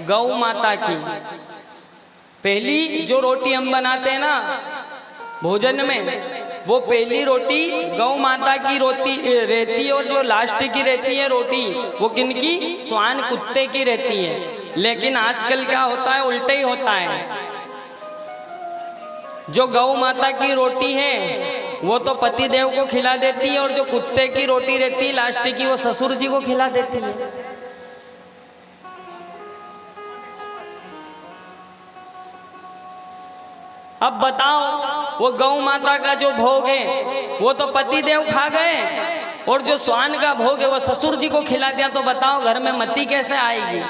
गौ माता की। पहली जो रोटी हम बनाते हैं ना भोजन में, वो पहली रोटी गौ माता की रोटी रहती है, और जो लास्ट की रहती है रोटी वो किनकी? श्वान कुत्ते की रहती है। लेकिन आजकल क्या होता है, उल्टा ही होता है। जो गौ माता की रोटी है वो तो पति देव को खिला देती है, और जो कुत्ते की रोटी रहती है लास्ट की, वो ससुर जी को खिला देती है। अब बताओ, वो गौ माता का जो भोग है वो तो पति देव खा गए, और जो श्वान का भोग है वो ससुर जी को खिला दिया, तो बताओ घर में मति कैसे आएगी?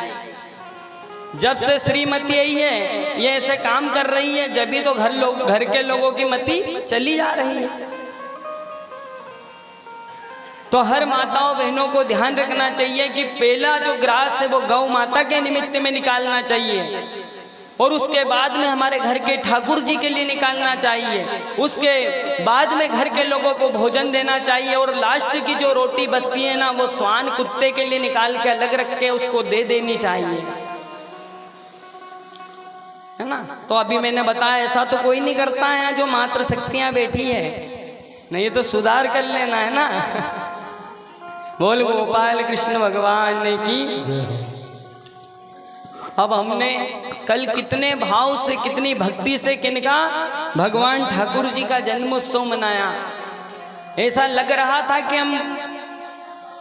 जब से श्रीमती आई है ये ऐसे काम कर रही है, जब भी तो घर के लोगों की मति चली जा रही है। तो हर माताओं बहनों को ध्यान रखना चाहिए कि पहला जो ग्रास है वो गौ माता के निमित्त में निकालना चाहिए, और उसके बाद में हमारे घर के ठाकुर जी के लिए निकालना चाहिए, उसके बाद में घर के लोगों को भोजन देना चाहिए, और लास्ट की जो रोटी बचती है ना वो श्वान कुत्ते के लिए निकाल के अलग रख के उसको दे देनी चाहिए, है ना। तो अभी मैंने बताया ऐसा तो कोई नहीं करता है जो मातृ शक्तियां बैठी है, नहीं तो सुधार कर लेना है ना। बोल गोपाल कृष्ण भगवान की। अब हमने कल कितने भाव से, कितनी भक्ति से किनका? भगवान ठाकुर जी का जन्मोत्सव मनाया। ऐसा लग रहा था कि हम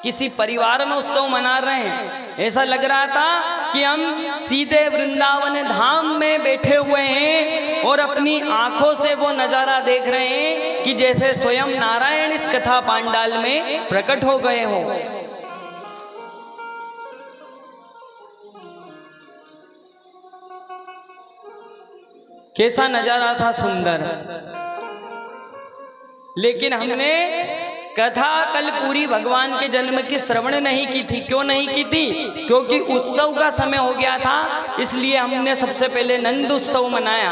किसी परिवार में उत्सव मना रहे हैं, ऐसा लग रहा था कि हम सीधे वृंदावन धाम में बैठे हुए हैं, और अपनी आंखों से वो नजारा देख रहे हैं कि जैसे स्वयं नारायण इस कथा पांडाल में प्रकट हो गए हो। कैसा नजारा था, सुंदर। लेकिन हमने कथा कल पूरी भगवान के जन्म की श्रवण नहीं की थी। क्यों नहीं की थी? क्योंकि उत्सव का समय हो गया था, इसलिए हमने सबसे पहले नंद उत्सव मनाया,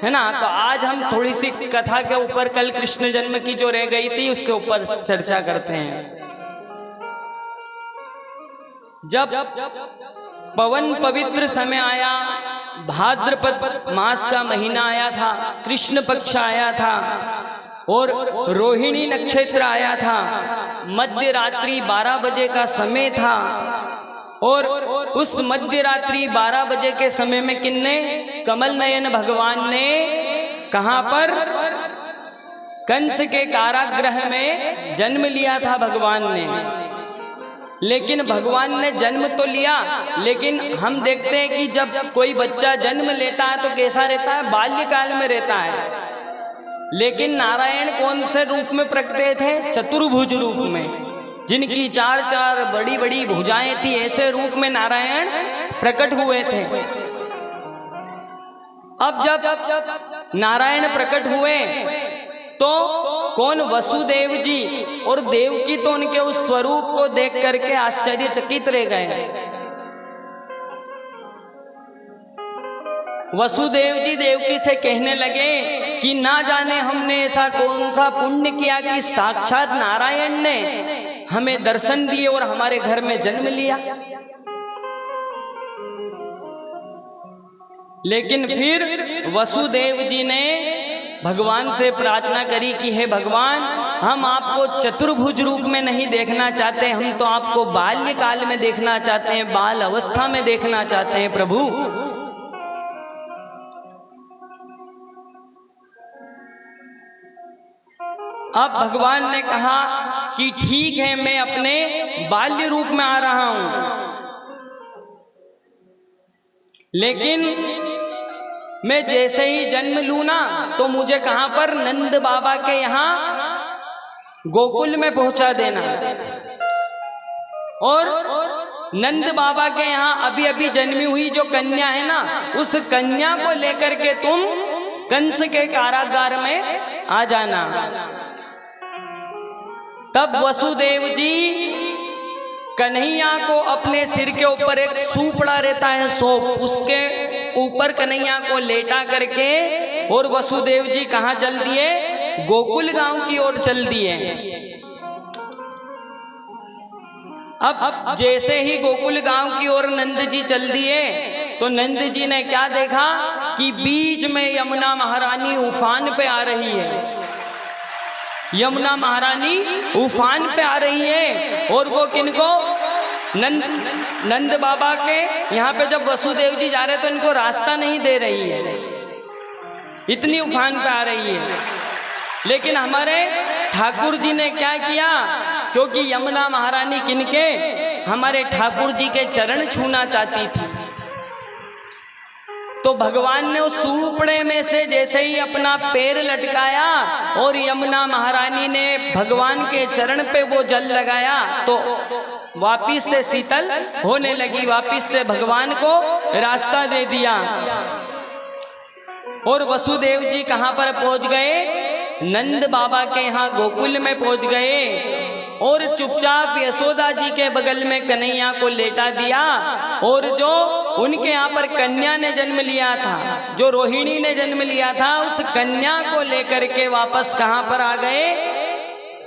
है ना। तो आज हम थोड़ी सी कथा के ऊपर, कल कृष्ण जन्म की जो रह गई थी उसके ऊपर चर्चा करते हैं। जब पवन पवित्र समय आया, भाद्रपद मास का महीना आया था, कृष्ण पक्ष आया था, और रोहिणी नक्षत्र आया था, मध्य रात्रि 12 बजे का समय था, और उस मध्य रात्रि 12 बजे के समय में किन्ने? कमल नयन भगवान ने कहां पर? कंस के कारागृह में जन्म लिया था भगवान ने। लेकिन भगवान ने जन्म तो लिया, लेकिन हम देखते हैं कि जब कोई बच्चा जन्म लेता है तो कैसा रहता है? बाल्यकाल में रहता है। लेकिन नारायण कौन से रूप में प्रकटे थे? चतुर्भुज रूप में, जिनकी चार चार बड़ी बड़ी भुजाएं थी, ऐसे रूप में नारायण प्रकट हुए थे। अब जब नारायण प्रकट हुए तो कौन? वसुदेव जी और देवकी तो उनके उस स्वरूप को देख करके आश्चर्यचकित रह गए। वसुदेव जी देवकी से कहने लगे कि ना जाने हमने ऐसा कौन सा पुण्य किया कि साक्षात नारायण ने हमें दर्शन दिए और हमारे घर में जन्म लिया। लेकिन फिर वसुदेव जी ने भगवान से प्रार्थना करी कि हे भगवान, हम आपको चतुर्भुज रूप में नहीं देखना चाहते, हम तो आपको बाल्यकाल में देखना चाहते हैं, बाल अवस्था में देखना चाहते हैं प्रभु। अब भगवान ने कहा कि ठीक है, मैं अपने बाल्य रूप में आ रहा हूं, लेकिन मैं जैसे ही जन्म लूं ना तो मुझे कहां पर? नंद बाबा के यहां गोकुल में पहुंचा देना, और नंद बाबा के यहां अभी अभी जन्मी हुई जो कन्या है ना, उस कन्या को लेकर के तुम कंस के कारागार में आ जाना। तब वसुदेव जी कन्हैया को अपने सिर के ऊपर एक सूपड़ा रहता है सोप, उसके ऊपर कन्हैया को लेटा करके और वसुदेव जी कहाँ चल दिए? गोकुल गांव की ओर चल दिए। अब जैसे ही गोकुल गांव की ओर नंद जी चल दिए तो नंद जी ने क्या देखा कि बीच में यमुना महारानी उफान पे आ रही है। यमुना महारानी उफान पे आ रही है और वो किनको, नंद बाबा के यहाँ पे जब वसुदेव जी जा रहे तो इनको रास्ता नहीं दे रही है, इतनी उफान पे आ रही है। लेकिन हमारे ठाकुर जी ने क्या किया, क्योंकि यमुना महारानी किनके, हमारे ठाकुर जी के चरण छूना चाहती थी, तो भगवान ने उस सूपड़े में से जैसे ही अपना पैर लटकाया और यमुना महारानी ने भगवान के चरण पे वो जल लगाया तो वापिस से शीतल होने लगी, वापिस से भगवान को रास्ता दे दिया। और वसुदेव जी कहाँ पर पहुंच गए, नंद बाबा के यहाँ गोकुल में पहुंच गए और चुपचाप यशोदा जी के बगल में कन्हैया को लेटा दिया। और जो उनके यहाँ पर कन्या ने जन्म लिया था, जो रोहिणी ने जन्म लिया था, उस कन्या को लेकर के वापस कहाँ पर आ गए,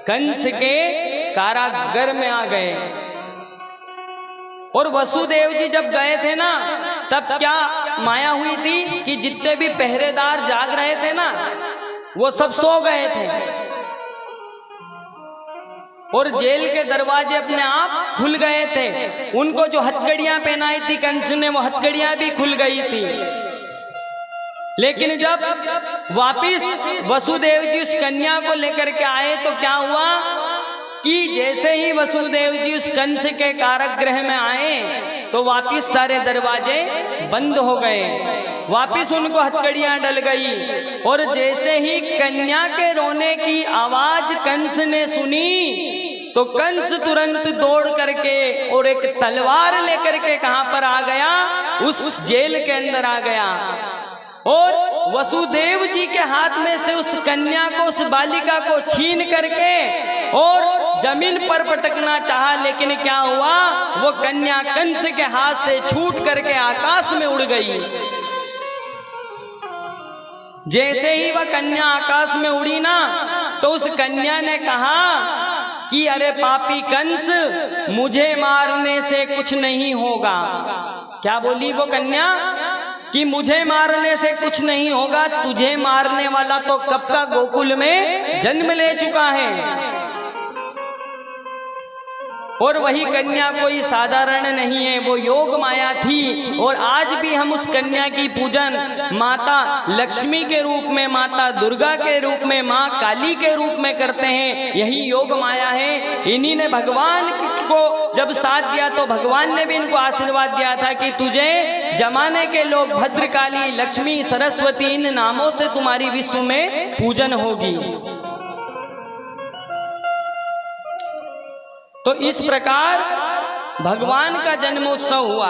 कंस के कारागार में आ गए। और वसुदेव जी जब गए थे ना, तब क्या माया हुई थी कि जितने भी पहरेदार जाग रहे थे ना, वो सब सो गए थे और जेल के दरवाजे अपने आप खुल गए थे। उनको जो हथकड़ियां पहनाई थी कंस ने, वो हथकड़ियां भी खुल गई थी। लेकिन जब वापिस वसुदेव जी उस कन्या को लेकर के आए तो क्या हुआ कि जैसे ही वसुदेव जी उस कंस के कारागृह में आए तो वापिस सारे दरवाजे बंद हो गए, वापिस उनको हथकड़ियां डल गई। और जैसे ही कन्या के रोने की आवाज कंस ने सुनी तो कंस तुरंत दौड़ करके और एक तलवार लेकर के कहां पर आ गया, उस जेल के अंदर आ गया और वसुदेव जी के हाथ में से उस कन्या को, उस बालिका को छीन करके और जमीन पर पटकना चाहा। लेकिन क्या हुआ, वो कन्या कंस के हाथ से छूट करके आकाश में उड़ गई। जैसे ही वह कन्या आकाश में उड़ी ना, तो उस कन्या ने कहा कि अरे पापी कंस, मुझे मारने से कुछ नहीं होगा। क्या बोली वो कन्या कि मुझे मारने से कुछ नहीं होगा, तुझे मारने वाला तो कब का गोकुल में जन्म ले चुका है। और वही कन्या कोई साधारण नहीं है, वो योग माया थी। और आज भी हम उस कन्या की पूजन माता लक्ष्मी के रूप में, माता दुर्गा के रूप में, माँ काली के रूप में करते हैं। यही योग माया है। इन्हीं ने भगवान को जब साथ दिया तो भगवान ने भी इनको आशीर्वाद दिया था कि तुझे जमाने के लोग भद्रकाली, लक्ष्मी, सरस्वती, इन नामों से तुम्हारी विश्व में पूजन होगी। तो इस प्रकार भगवान का जन्मोत्सव हुआ।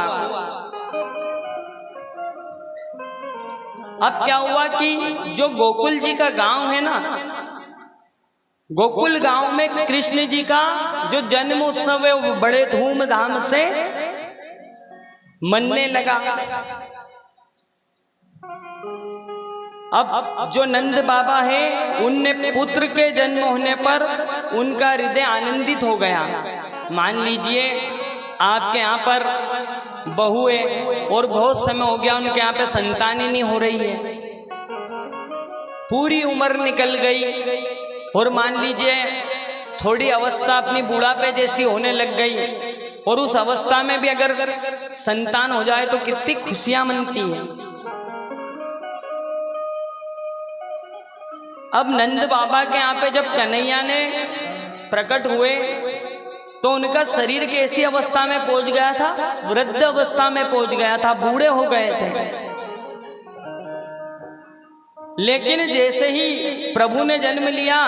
अब क्या हुआ कि जो गोकुल जी का गांव है ना, गोकुल गांव में कृष्ण जी का जो जन्मोत्सव है वो बड़े धूमधाम से मनने लगा। अब जो नंद बाबा है, उनने पुत्र के जन्म होने पर उनका हृदय आनंदित हो गया। मान लीजिए आपके यहाँ पर बहू है और बहुत समय हो गया उनके यहाँ पे संतान ही नहीं हो रही है, पूरी उम्र निकल गई और मान लीजिए थोड़ी अवस्था अपनी बुढ़ापे जैसी होने लग गई, और उस अवस्था में भी अगर संतान हो जाए तो कितनी खुशियां मनती हैं। अब नंद बाबा के यहाँ पे जब कन्हैया ने प्रकट हुए तो उनका शरीर कैसी अवस्था में पहुंच गया था, वृद्ध अवस्था में पहुंच गया था, बूढ़े हो गए थे। लेकिन जैसे ही प्रभु ने जन्म लिया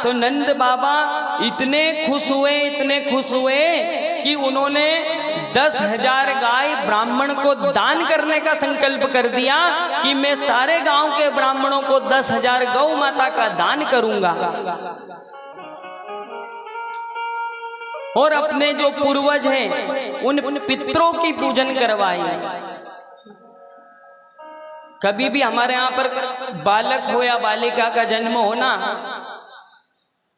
तो नंद बाबा इतने खुश हुए, इतने खुश हुए कि उन्होंने 10,000 गाय ब्राह्मण को दान करने का संकल्प कर दिया कि मैं सारे गांव के ब्राह्मणों को 10,000 गौ माता का दान करूंगा। और अपने जो पूर्वज हैं उन पितरों की पूजन करवाई। कभी भी हमारे यहाँ पर बालक हो या बालिका का जन्म हो ना,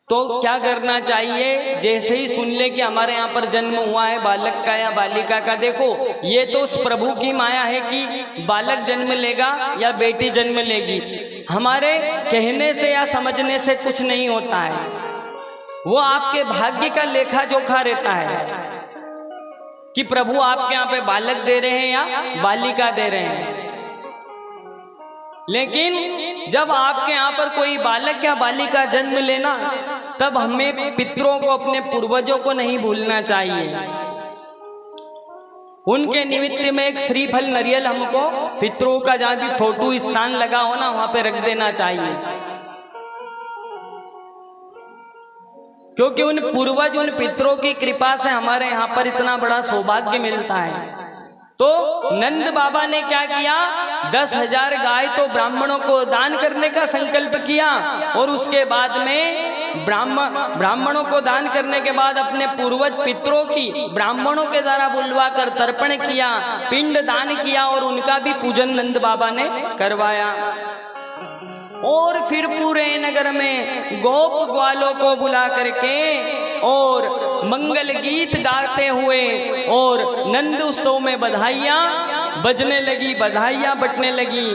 तो क्या करना चाहिए? जैसे ही सुन ले कि हमारे यहाँ पर जन्म हुआ है बालक का या बालिका का, देखो ये तो उस प्रभु की माया है कि बालक जन्म लेगा या बेटी जन्म लेगी। हमारे कहने से या समझने से कुछ नहीं होता है, वो आपके भाग्य का लेखा जोखा रहता है कि प्रभु आपके यहाँ पे बालक दे रहे हैं या बालिका दे रहे हैं। लेकिन जब आपके यहाँ पर कोई बालक या बालिका जन्म लेना, तब हमें पितरों को, अपने पूर्वजों को नहीं भूलना चाहिए। उनके निमित्त में एक श्रीफल नरियल हमको पितरों का जहाँ भी फोटो स्थान लगा हो ना, वहां पे रख देना चाहिए, क्योंकि उन पूर्वज, उन पितरों की कृपा से हमारे यहाँ पर इतना बड़ा सौभाग्य मिलता है। तो नंद बाबा ने क्या किया? 10,000 गाय तो ब्राह्मणों को दान करने का संकल्प किया, और उसके बाद में ब्राह्मणों को दान करने के बाद अपने पूर्वज पितरों की ब्राह्मणों के द्वारा बुलवा कर तर्पण किया, पिंड दान किया, और उनका भी पूजन नंद बाबा ने करवाया। और फिर पूरे नगर में गोप ग्वालों को बुला करके और मंगल गीत गाते हुए और नंद उत्सव में बधाइयां बजने लगी, बधाइयां बटने लगी।